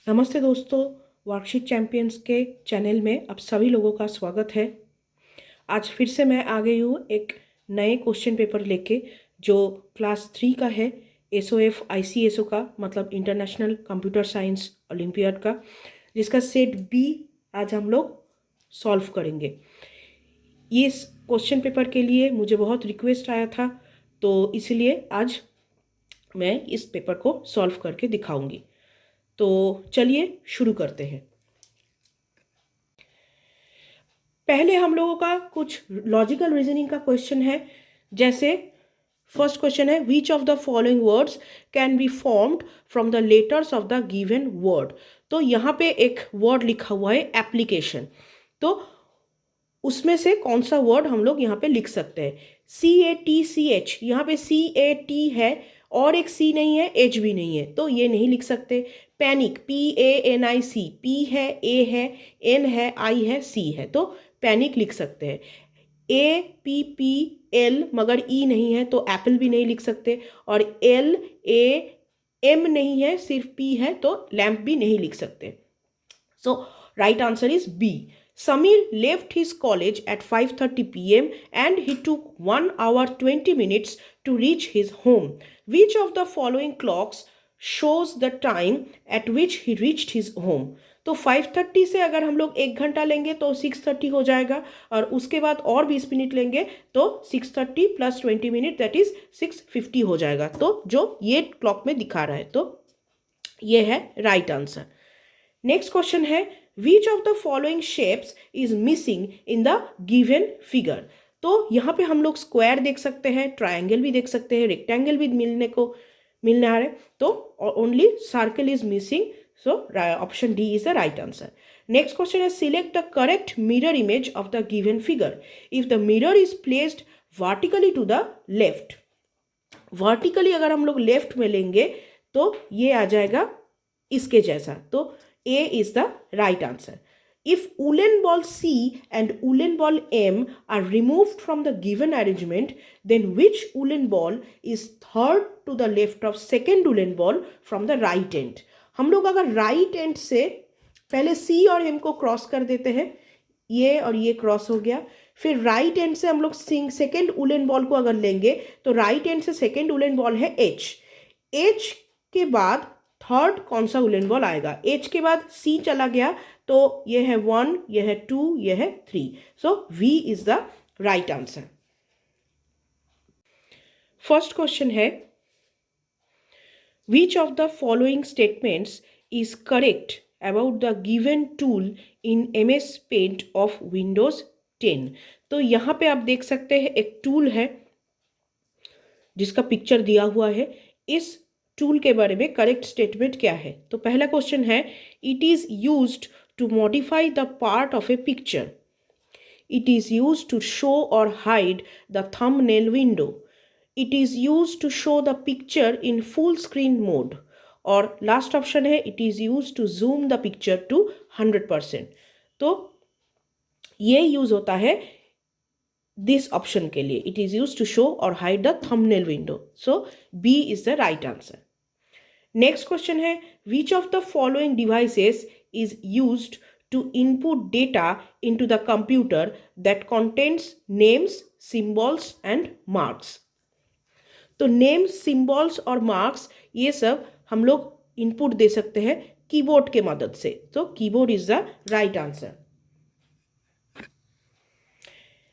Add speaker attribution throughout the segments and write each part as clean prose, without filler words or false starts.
Speaker 1: नमस्ते दोस्तों, worksheet champions के चैनल में आप सभी लोगों का स्वागत है। आज फिर से मैं आ गई हूँ एक नए क्वेश्चन पेपर लेके जो क्लास 3 का है। SOF ICSO का मतलब इंटरनेशनल कंप्यूटर साइंस ओलंपियाड का, जिसका सेट बी आज हम लोग सॉल्व करेंगे। इस क्वेश्चन पेपर के लिए मुझे बहुत रिक्वेस्ट आया था, तो इसलिए आज मैं इस पेपर को सॉल्व करके दिखाऊंगी। तो चलिए शुरू करते हैं। पहले हम लोगों का कुछ लॉजिकल रीजनिंग का क्वेश्चन है। जैसे फर्स्ट क्वेश्चन है, which of the following words can be formed from the letters of the given word. तो यहाँ पे एक वर्ड लिखा हुआ है एप्लीकेशन, तो उसमें से कौन सा वर्ड हम लोग यहाँ पे लिख सकते हैं। CATCH, यहाँ पे CAT है और एक C नहीं है, H भी नहीं है, तो ये नहीं लिख सकते। पैनिक, PANIC, P है, A है, N है, I है, C है, तो पैनिक लिख सकते हैं। APPL मगर E नहीं है तो एप्पल भी नहीं लिख सकते, और LAM नहीं है, सिर्फ P है तो लैम्प भी नहीं लिख सकते। So right answer is B. Samir left his college at 5:30 p.m. and he took 1 hour 20 minutes to reach his home. Which of the following clocks shows the time at which he reached his home? तो 5:30 से अगर हम लोग 1 घंटा लेंगे तो 6:30 हो जाएगा, और उसके बाद और 20 मिनट लेंगे तो 6:30 प्लस 20 मिनट दैट इज 6:50 हो जाएगा। तो जो ये क्लॉक में दिखा रहा है, तो ये है राइट आंसर। नेक्स्ट क्वेश्चन है, which of the following shapes is missing in the given figure. तो यहाँ पे हम लोग स्क्वायर देख सकते हैं, ट्रायंगल भी देख सकते हैं, रेक्टेंगल भी मिलने आ रहे, तो only circle is missing, so option D is the right answer. Next question है, select the correct mirror image of the given figure if the mirror is placed vertically to the left. Vertically अगर हम लोग left में लेंगे तो ये आ जाएगा इसके जैसा, तो A is the right answer. If woolen ball C and woolen ball M are removed from the given arrangement, then which woolen ball is third to the left of second woolen ball from the right end? हम लोग अगर right end से पहले C और M को cross कर देते हैं, ये और ये क्रॉस हो गया, फिर राइट एंड से हम लोग सेकेंड वुलन बॉल को अगर लेंगे तो राइट एंड से सेकेंड वुलन बॉल है H के बाद थर्ड कौन सा वुलन बॉल आएगा। H के बाद C चला गया तो ये है 1, ये है 2, ये है 3, so V is the right answer. First question है, which of the following statements is correct about the given tool in MS Paint of Windows 10। तो यहाँ पे आप देख सकते हैं एक टूल है जिसका पिक्चर दिया हुआ है। इस टूल के बारे में करेक्ट स्टेटमेंट क्या है। तो पहला क्वेश्चन है, it is used to modify the part of a picture. It is used to show और hide the thumbnail window. It is used to show the picture in full screen mode. और last option है, it is used to zoom the picture to 100%। तो ये use होता है this option के लिए, it is used to show और hide the thumbnail window, so B is the right answer. Next question है, which of the following devices is used to input data into the computer that contains names, symbols and marks. तो names, symbols और marks ये सब हम लोग input दे सकते हैं keyboard के मदद से, तो keyboard is the right answer.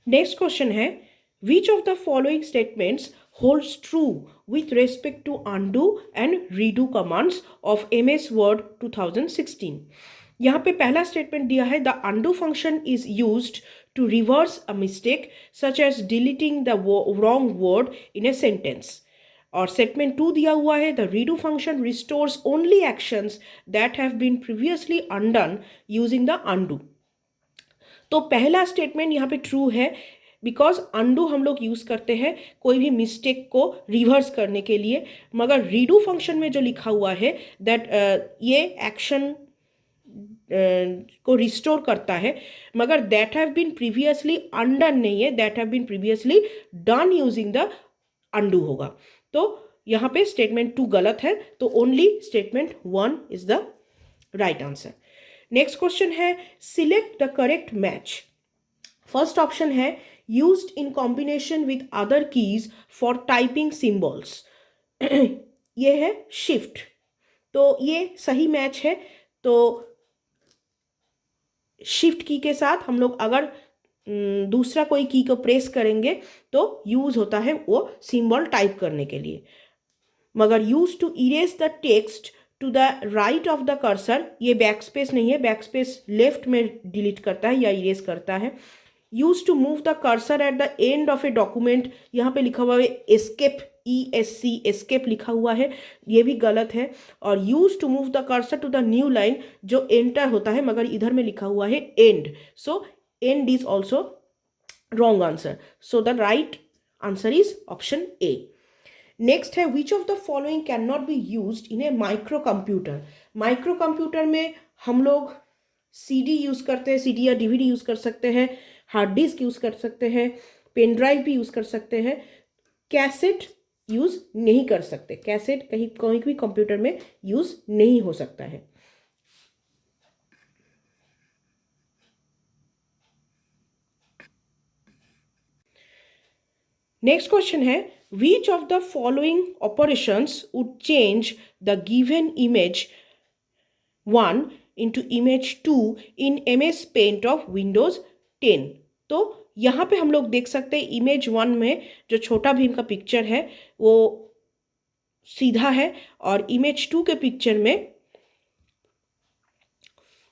Speaker 1: Next question है, which of the following statements holds true with respect to undo and redo commands of MS Word 2016। यहाँ पे पहला स्टेटमेंट दिया है, the undo function is used to reverse a mistake such as deleting the wrong word in a sentence। और statement 2 दिया हुआ है, the redo function restores only actions that have been previously undone using the undo। तो पहला statement यहाँ पे true है, because undo हम लोग यूज़ करते हैं कोई भी मिस्टेक को रिवर्स करने के लिए, मगर रीडू फंक्शन में जो लिखा हुआ है दैट ये एक्शन को रिस्टोर करता है, मगर that have been previously undone नहीं है, that have been previously done using the undo होगा। तो यहाँ पे स्टेटमेंट 2 गलत है, तो only statement 1 is the right answer. Next question है select the correct match. First option है used in combination with other keys for typing symbols. ये है शिफ्ट, तो ये सही मैच है। तो शिफ्ट की के साथ हम लोग अगर दूसरा कोई की को प्रेस करेंगे तो यूज होता है वो सिंबल टाइप करने के लिए। मगर use to erase the text to the right of the cursor, ये बैक स्पेस नहीं है, बैक स्पेस लेफ्ट में डिलीट करता है या इरेज करता है। Use to move the cursor at the end of a document, यहाँ पे लिखा हुआ है एस्केप, ESC एस्केप लिखा हुआ है, ये भी गलत है। और use to move the cursor to the new line, जो एंटर होता है मगर इधर में लिखा हुआ है end, so end is also wrong answer. So the right answer is option A. Next है which of the following can not be use in a micro computer. Micro computer में हम लोग CD यूज करते हैं, CD या DVD use कर सकते हैं, हार्ड डिस्क यूज कर सकते हैं, पेन ड्राइव भी यूज कर सकते हैं, कैसेट यूज नहीं कर सकते। कैसेट कहीं कोई भी कंप्यूटर में यूज नहीं हो सकता है। नेक्स्ट क्वेश्चन है which of the following operations would change the given image 1 into image 2 in MS Paint of Windows 10। तो यहाँ पे हम लोग देख सकते हैं इमेज 1 में जो छोटा भीम का पिक्चर है वो सीधा है और इमेज 2 के पिक्चर में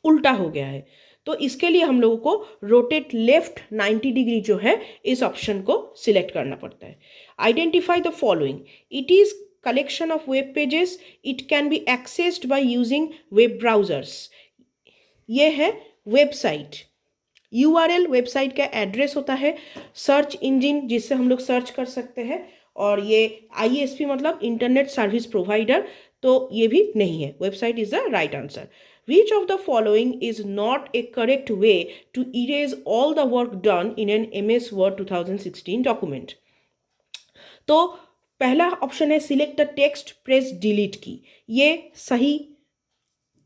Speaker 1: उल्टा हो गया है। तो इसके लिए हम लोगों को रोटेट लेफ्ट 90 डिग्री जो है इस ऑप्शन को सिलेक्ट करना पड़ता है। Identify the following, it is collection of web pages, it can be accessed by using web browsers। ये है वेबसाइट, URL वेबसाइट का एड्रेस होता है, सर्च इंजन जिससे हम लोग सर्च कर सकते हैं, और ये ISP मतलब इंटरनेट सर्विस प्रोवाइडर, तो ये भी नहीं है। Website is the right answer. Which of the following is not a correct way to erase all the work done in an MS Word 2016 document? तो पहला ऑप्शन है select the text press delete key, ये सही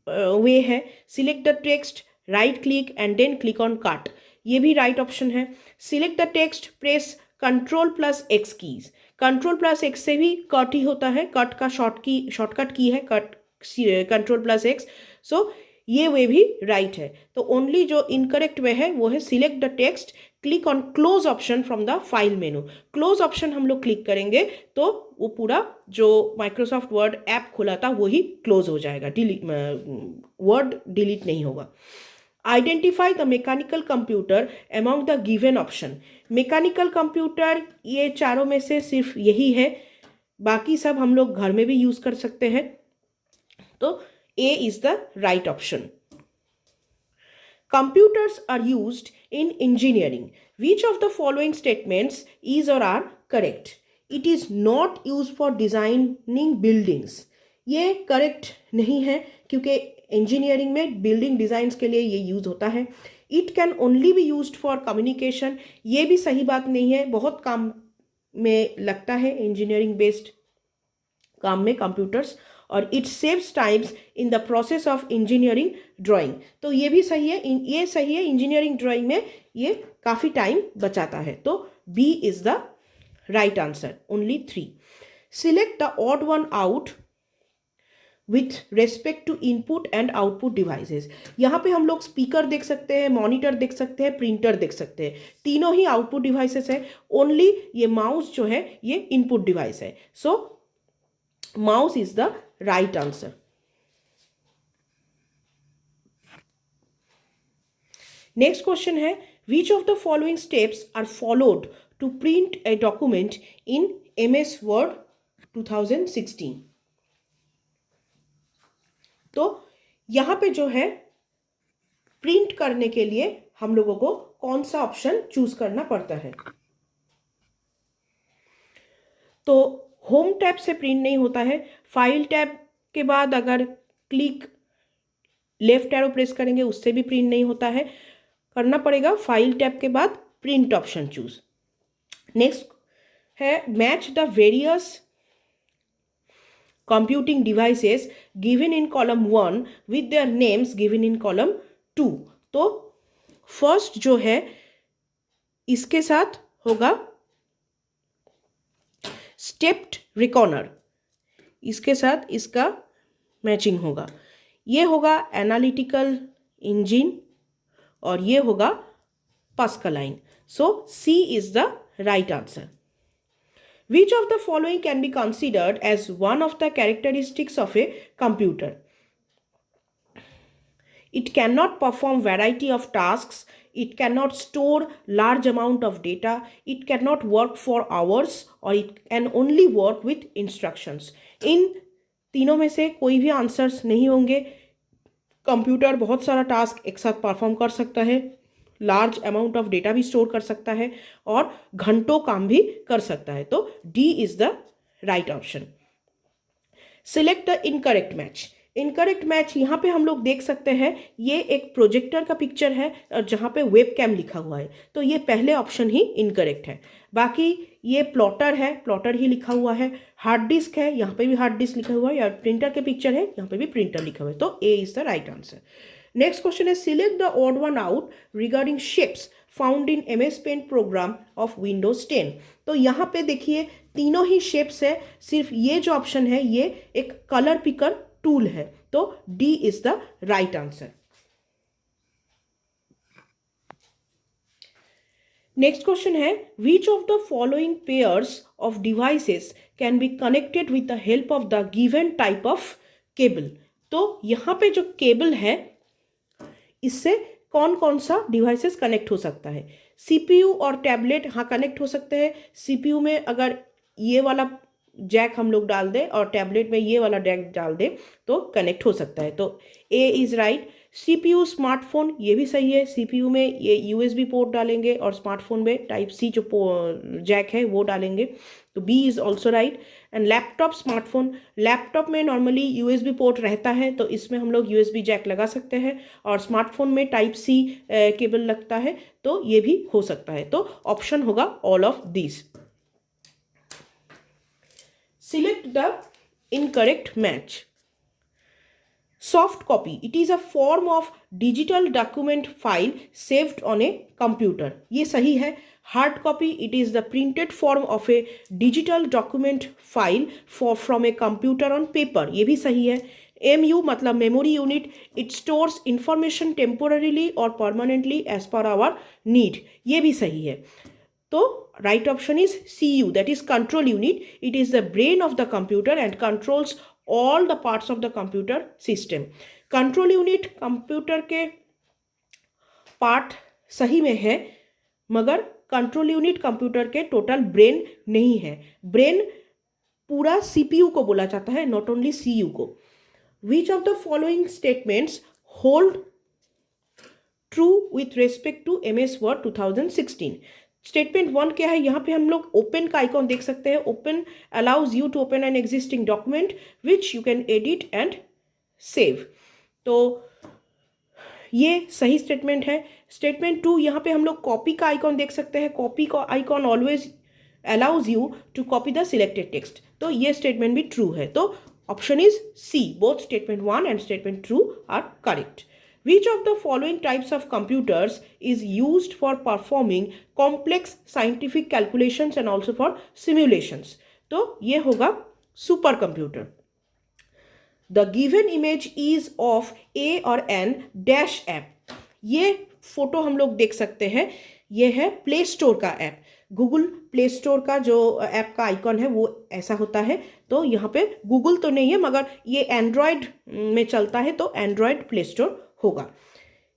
Speaker 1: way है। Select the text right click and then click on cut, ये भी right option है। Select the text प्रेस Ctrl+X कीज, Ctrl+X से भी कट ही होता है, कट का शॉर्टकट की है कट, Ctrl+X। सो ये वे भी राइट है। तो ओनली जो इनकरेक्ट वे है वो है select the text, click on close option from the file menu. Close option हम लोग क्लिक करेंगे तो वो पूरा जो माइक्रोसॉफ्ट वर्ड ऐप खुला था वही क्लोज हो जाएगा, वर्ड डिलीट नहीं होगा। Identify the mechanical computer among the given option. Mechanical computer ये चारों में से सिर्फ यही है, बाकी सब हम लोग घर में भी यूज कर सकते हैं। तो A is the right option. Computers are used in engineering. Which of the following statements is or are correct? It is not used for designing buildings. ये correct नहीं है क्योंकि engineering में building designs के लिए ये use होता है। It can only be used for communication. ये भी सही बात नहीं है, बहुत काम में लगता है engineering based काम में कंप्यूटर्स, और it saves times in the process of engineering drawing. तो ये भी सही है, ये सही है, इंजीनियरिंग ड्राइंग में ये काफ़ी टाइम बचाता है। तो B is the right answer, only 3। Select the odd one out with respect to input and output devices. यहाँ पे हम लोग स्पीकर देख सकते हैं, मॉनिटर देख सकते हैं, प्रिंटर देख सकते हैं, तीनों ही आउटपुट डिवाइसेस है। ओनली ये माउस जो है ये इनपुट डिवाइस है। So mouse is the right answer. Next question है which of the following steps are followed to print a document in MS Word 2016। तो यहां पे जो है प्रिंट करने के लिए हम लोगों को कौन सा ऑप्शन चूज करना पड़ता है। तो होम टैब से प्रिंट नहीं होता है, फाइल टैब के बाद अगर क्लिक लेफ्ट एरो प्रेस करेंगे उससे भी प्रिंट नहीं होता है, करना पड़ेगा फाइल टैब के बाद प्रिंट ऑप्शन चूज। नेक्स्ट है match the various computing devices given in column 1 with their names given in column 2. तो फर्स्ट जो है इसके साथ होगा स्टेप्ड रिकॉर्डर, इसके साथ इसका मैचिंग होगा। ये होगा एनालिटिकल इंजन और ये होगा Pascaline. So C is the right answer. Which of the following can be considered as one of the characteristics of a computer? It cannot perform variety of tasks, it cannot store large amount of data, it cannot work for hours or it can only work with instructions. इन तीनों में से कोई भी answers नहीं होंगे। Computer बहुत सारा task एक साथ परफॉर्म कर सकता है, लार्ज अमाउंट ऑफ डेटा भी स्टोर कर सकता है और घंटों काम भी कर सकता है। तो D is the right option. Select the incorrect match. Incorrect match यहाँ पे हम लोग देख सकते हैं, ये एक प्रोजेक्टर का पिक्चर है और जहाँ पे वेब कैम लिखा हुआ है, तो ये पहले ऑप्शन ही इनकरेक्ट है। बाकी ये प्लॉटर है, प्लॉटर ही लिखा हुआ है। हार्ड डिस्क है, यहाँ पे भी हार्ड डिस्क लिखा हुआ है, या प्रिंटर के पिक्चर है, यहाँ पे भी प्रिंटर लिखा हुआ है। तो A is the right answer. Next question है select the odd one out regarding shapes found in MS Paint program of Windows 10। तो यहाँ पे देखिए तीनों ही शेप्स है, सिर्फ ये जो ऑप्शन है ये एक कलर पिकर टूल है। तो D is the right answer. Next question है which of the following pairs of devices can be connected with the help of the given type of cable. तो यहाँ पे जो केबल है इससे कौन कौन सा डिवाइसेस कनेक्ट हो सकता है। CPU और टैबलेट हाँ कनेक्ट हो सकते हैं। CPU में अगर ये वाला जैक हम लोग डाल दें और टैबलेट में ये वाला जैक डाल दें तो कनेक्ट हो सकता है। तो A is right. CPU smartphone ये भी सही है। CPU में ये USB पोर्ट डालेंगे और स्मार्टफोन में टाइप C जो जैक है वो डालेंगे, तो B is also right. And laptop smartphone, laptop में नॉर्मली USB पोर्ट रहता है तो इसमें हम लोग USB जैक लगा सकते हैं, और स्मार्टफोन में टाइप C केबल लगता है तो ये भी हो सकता है। तो ऑप्शन होगा all of this. Select the incorrect match. Soft copy. It is a form of digital document file saved on a computer. ये सही है। Hard copy. It is the printed form of a digital document file from a computer on paper. ये भी सही है। MU मतलब memory unit. It stores information temporarily or permanently as per our need. ये भी सही है। तो right option is CU, that is control unit. It is the brain of the computer and controls all the parts of the computer system. Control unit computer के part सही में है, मगर कंट्रोल यूनिट कंप्यूटर के total brain नहीं है। Brain पूरा CPU को बोला जाता है, नॉट ओनली CU को। Which of the following statements hold true with respect to MS Word 2016? Statement 1 क्या है, यहाँ पे हम लोग ओपन का आइकॉन देख सकते हैं। Open allows you to open an existing document which you can edit and save. तो ये सही स्टेटमेंट है। स्टेटमेंट 2 यहाँ पे हम लोग कॉपी का आइकॉन देख सकते हैं। कॉपी का icon always allows you to copy the selected text, तो ये स्टेटमेंट भी ट्रू है। तो option is C, both statement 1 and statement 2 are correct. Which of the following types of computers is used for performing complex scientific calculations and also for simulations? तो ये होगा super computer. The given image is of A और N dash app. ये photo हम लोग देख सकते हैं, ये है प्ले स्टोर का ऐप। गूगल प्ले स्टोर का जो ऐप का आइकॉन है वो ऐसा होता है। तो यहाँ पे गूगल तो नहीं है, मगर ये एंड्रॉयड में चलता है तो एंड्रॉयड प्ले स्टोर होगा।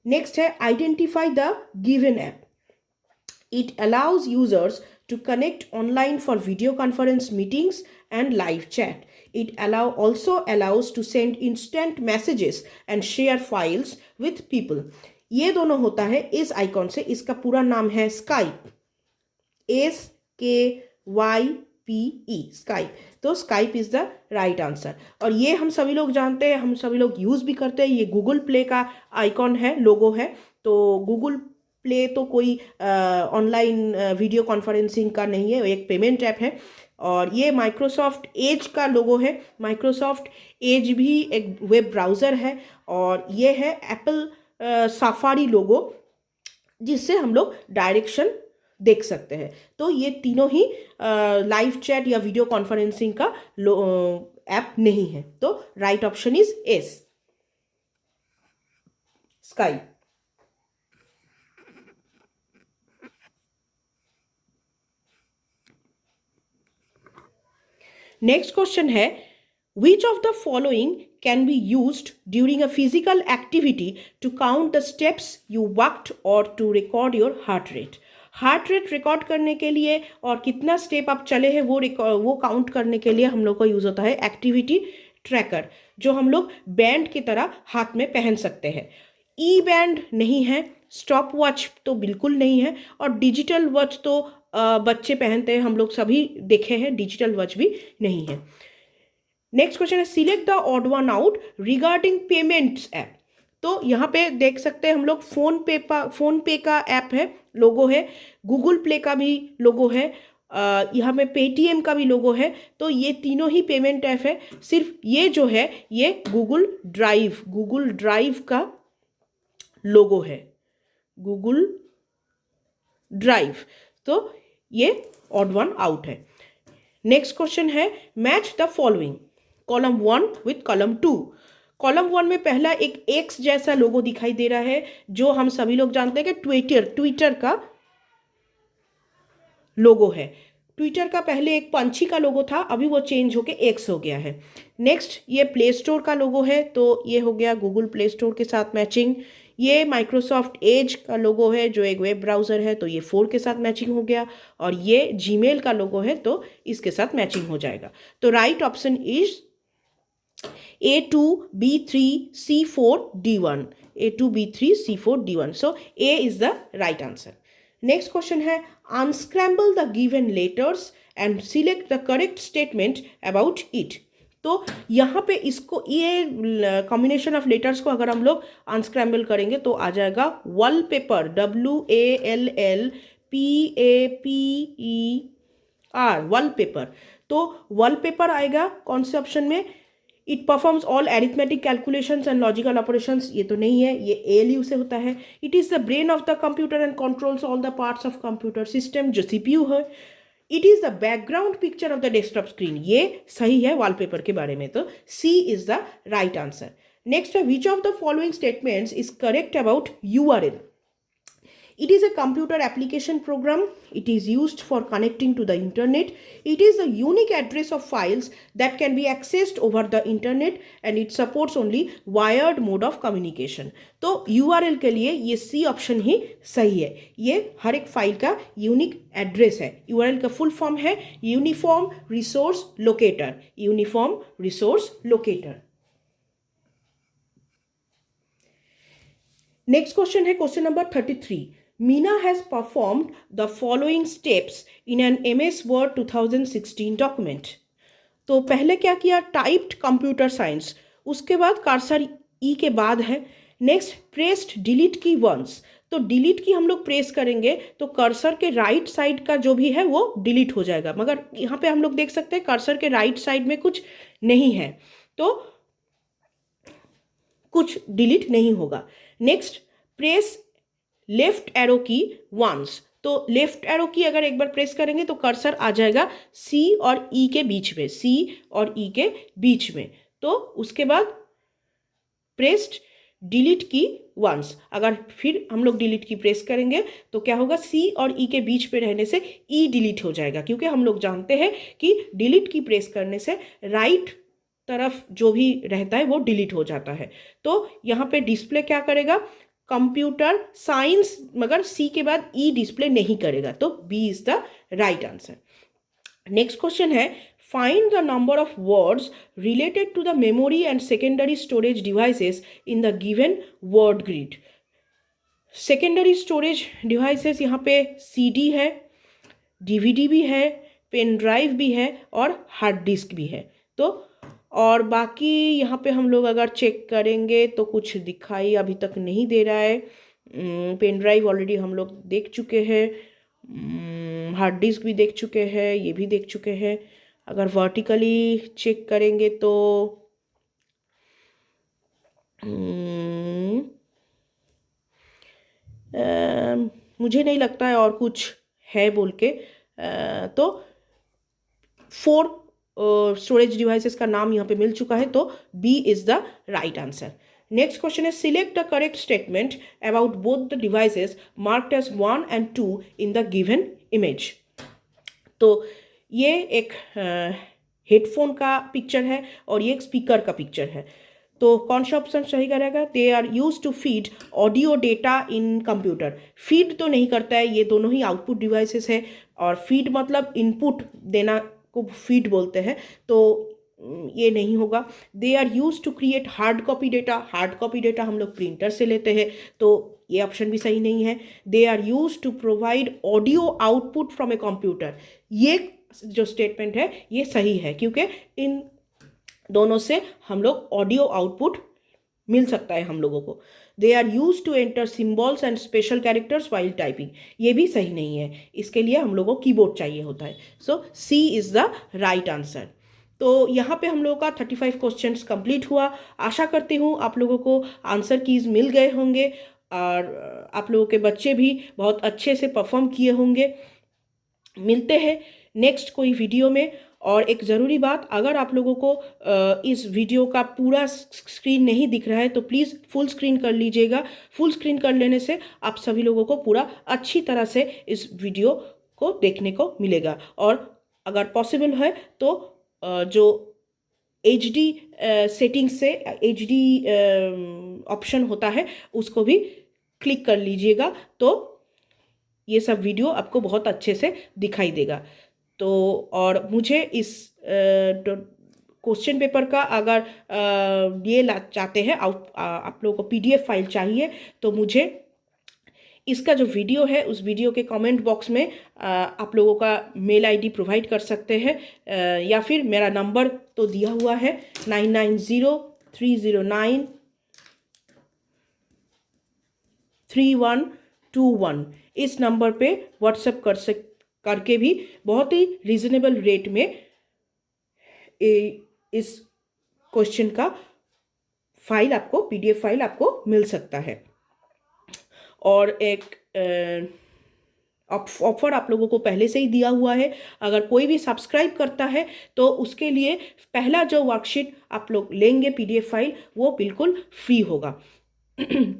Speaker 1: नेक्स्ट है identify the given app. It allows users to connect online for video conference meetings and live chat. It also allows to send instant messages and share files with people. ये दोनों होता है इस icon से। इसका पूरा नाम है स्काइप, SKYPE, स्काइप। तो Skype is the right answer. और ये हम सभी लोग जानते हैं, हम सभी लोग यूज़ भी करते हैं। ये गूगल प्ले का आइकॉन है, लोगो है। तो गूगल प्ले तो कोई ऑनलाइन वीडियो कॉन्फ्रेंसिंग का नहीं है, एक पेमेंट ऐप है। और ये माइक्रोसॉफ्ट एज का लोगो है। माइक्रोसॉफ्ट एज भी एक वेब ब्राउज़र है और ये है एप्पल सफारी लोगो, जिससे हम लोग डायरेक्शन देख सकते हैं। तो ये तीनों ही लाइव चैट या वीडियो कॉन्फ्रेंसिंग का ऐप नहीं है। तो right option is S, sky. Next question है, which of the following can be used during a physical activity to count the steps you walked or to record your heart rate? Heart rate record करने के लिए और कितना step आप चले हैं वो काउंट करने के लिए हम लोग को यूज़ होता है एक्टिविटी ट्रैकर, जो हम लोग बैंड की तरह हाथ में पहन सकते हैं। ई बैंड नहीं है, स्टॉप वॉच तो बिल्कुल नहीं है, और डिजिटल वॉच तो बच्चे पहनते हैं, हम लोग सभी देखे हैं, डिजिटल वॉच भी नहीं है। नेक्स्ट क्वेश्चन है, select the odd one out regarding payments app. तो यहाँ पे देख सकते हैं हम लोग फोन पे का ऐप है, लोगो है, गूगल प्ले का भी लोगो है, यहाँ पे पेटीएम का भी लोगो है। तो ये तीनों ही पेमेंट ऐप है। सिर्फ ये जो है ये गूगल ड्राइव का लोगो है, गूगल ड्राइव। तो ये ऑड वन आउट है। नेक्स्ट क्वेश्चन है, match the following column 1 with column 2। Column 1 में पहला एक एक्स जैसा लोगो दिखाई दे रहा है, जो हम सभी लोग जानते हैं कि ट्विटर का लोगो है। ट्विटर का पहले एक पंछी का लोगो था, अभी वो चेंज होके एक्स हो गया है। नेक्स्ट ये प्ले स्टोर का लोगो है, तो ये हो गया गूगल प्ले स्टोर के साथ मैचिंग। ये माइक्रोसॉफ्ट एज का लोगो है, जो एक वेब ब्राउज़र है, तो ये 4 के साथ मैचिंग हो गया। और ये जीमेल का लोगो है, तो इसके साथ मैचिंग हो जाएगा। तो right option is A2, B3, C4, D1. A2, B3, C4, D1. So A is the right answer. Next question है, unscramble the given letters and select the correct statement about it. तो यहाँ पे इसको ये combination of letters को अगर हम लोग अनस्क्रैम्बल करेंगे तो आ जाएगा वॉलपेपर, WALLPAPER, वॉलपेपर। तो वॉलपेपर आएगा कौन से ऑप्शन में? It performs all arithmetic calculations and logical operations, ये तो नहीं है, ये ALU से होता है। It is the brain of the computer and controls all the parts of computer system, जो CPU है। It is the background picture of the desktop screen, ये सही है वॉलपेपर के बारे में, तो C is the right answer. Next है, which of the following statements is correct about URL? It is a computer application program. It is used for connecting to the internet. It is a unique address of files that can be accessed over the internet and it supports only wired mode of communication. तो URL के लिए ये C option ही सही है। ये हर एक file का unique address है। URL का फुल फॉर्म है uniform resource locator, uniform resource locator. Next question है question number 33। Meena has performed the following steps in an MS Word 2016 document. तो पहले क्या किया? टाइप्ड कंप्यूटर साइंस, उसके बाद कर्सर ई के बाद है। नेक्स्ट प्रेस्ड डिलीट की वंस, तो डिलीट की हम लोग प्रेस करेंगे तो कर्सर के राइट साइड का जो भी है वो डिलीट हो जाएगा, मगर यहाँ पे हम लोग देख सकते हैं कर्सर के राइट साइड में कुछ नहीं है, तो कुछ डिलीट नहीं होगा। नेक्स्ट प्रेस लेफ्ट एरो की वंस, तो लेफ्ट एरो की अगर एक बार प्रेस करेंगे तो कर्सर आ जाएगा C और E के बीच में, C और E के बीच में। तो उसके बाद प्रेस्ड डिलीट की वंस, अगर फिर हम लोग डिलीट की प्रेस करेंगे तो क्या होगा? C और E के बीच में रहने से E डिलीट हो जाएगा, क्योंकि हम लोग जानते हैं कि डिलीट की प्रेस करने से राइट तरफ जो भी रहता है वो डिलीट हो जाता है। तो यहाँ पे डिस्प्ले क्या करेगा? कंप्यूटर साइंस, मगर C के बाद E डिस्प्ले नहीं करेगा, तो B is the right answer. Next question है, find the number of words related to the memory and secondary storage devices in the given word grid. Secondary storage devices यहाँ पे CD है, DVD भी है, pen drive भी है और hard disk भी है। तो और बाकी यहाँ पे हम लोग अगर चेक करेंगे तो कुछ दिखाई अभी तक नहीं दे रहा है। पेन ड्राइव ऑलरेडी हम लोग देख चुके हैं, हार्ड डिस्क भी देख चुके हैं, ये भी देख चुके हैं। अगर वर्टिकली चेक करेंगे तो मुझे नहीं लगता है और कुछ है बोल के। तो 4 स्टोरेज डिवाइसेस का नाम यहाँ पे मिल चुका है, तो B is the right answer. Next question है select the correct statement about both the devices marked as 1 and 2 in the given image. तो ये एक हेडफोन का पिक्चर है और ये एक स्पीकर का पिक्चर है। तो कौन सा ऑप्शन सही करेगा? They are use to feed audio data in computer. Feed तो नहीं करता है, ये दोनों ही आउटपुट डिवाइसेस है, और फीड मतलब इनपुट देना को फीड बोलते हैं, तो ये नहीं होगा। They are use to create hard copy data. Hard copy data हम लोग प्रिंटर से लेते हैं, तो ये ऑप्शन भी सही नहीं है। They are use to provide audio output from a computer. ये जो स्टेटमेंट है ये सही है, क्योंकि इन दोनों से हम लोग ऑडियो आउटपुट मिल सकता है हम लोगों को। They are use to enter symbols and special characters while typing. ये भी सही नहीं है, इसके लिए हम लोगों को कीबोर्ड चाहिए होता है। सो C is the right answer. तो यहाँ पे हम लोगों का 35 क्वेश्चंस कंप्लीट हुआ। आशा करती हूँ आप लोगों को आंसर कीज मिल गए होंगे और आप लोगों के बच्चे भी बहुत अच्छे से परफॉर्म किए होंगे। मिलते हैं नेक्स्ट कोई वीडियो में। और एक ज़रूरी बात, अगर आप लोगों को इस वीडियो का पूरा स्क्रीन नहीं दिख रहा है तो प्लीज़ फुल स्क्रीन कर लीजिएगा। फुल स्क्रीन कर लेने से आप सभी लोगों को पूरा अच्छी तरह से इस वीडियो को देखने को मिलेगा। और अगर पॉसिबल है तो जो HD सेटिंग से HD ऑप्शन होता है उसको भी क्लिक कर लीजिएगा, तो ये सब वीडियो आपको बहुत अच्छे से दिखाई देगा। तो और मुझे इस क्वेश्चन पेपर का अगर ये चाहते हैं आप लोगों को PDF फाइल चाहिए, तो मुझे इसका जो वीडियो है उस वीडियो के कमेंट बॉक्स में आप लोगों का मेल ID प्रोवाइड कर सकते हैं, या फिर मेरा नंबर तो दिया हुआ है 9903093121। इस नंबर पे व्हाट्सएप करके भी बहुत ही रीजनेबल रेट में इस क्वेश्चन का फाइल आपको PDF फाइल आपको मिल सकता है। और एक ऑफर आप लोगों को पहले से ही दिया हुआ है, अगर कोई भी सब्सक्राइब करता है तो उसके लिए पहला जो वर्कशीट आप लोग लेंगे PDF फाइल वो बिल्कुल फ्री होगा।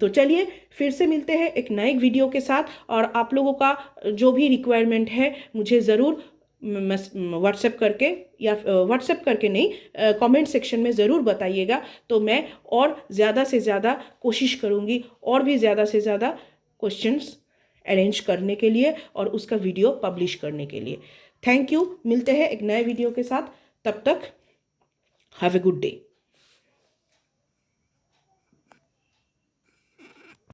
Speaker 1: तो चलिए फिर से मिलते हैं एक नए वीडियो के साथ, और आप लोगों का जो भी रिक्वायरमेंट है मुझे ज़रूर व्हाट्सएप करके, या व्हाट्सएप करके नहीं, कमेंट सेक्शन में ज़रूर बताइएगा, तो मैं और ज़्यादा से ज़्यादा कोशिश करूँगी और भी ज़्यादा से ज़्यादा क्वेश्चंस अरेंज करने के लिए और उसका वीडियो पब्लिश करने के लिए। Thank you. मिलते हैं एक नए वीडियो के साथ, तब तक हैव ए गुड डे।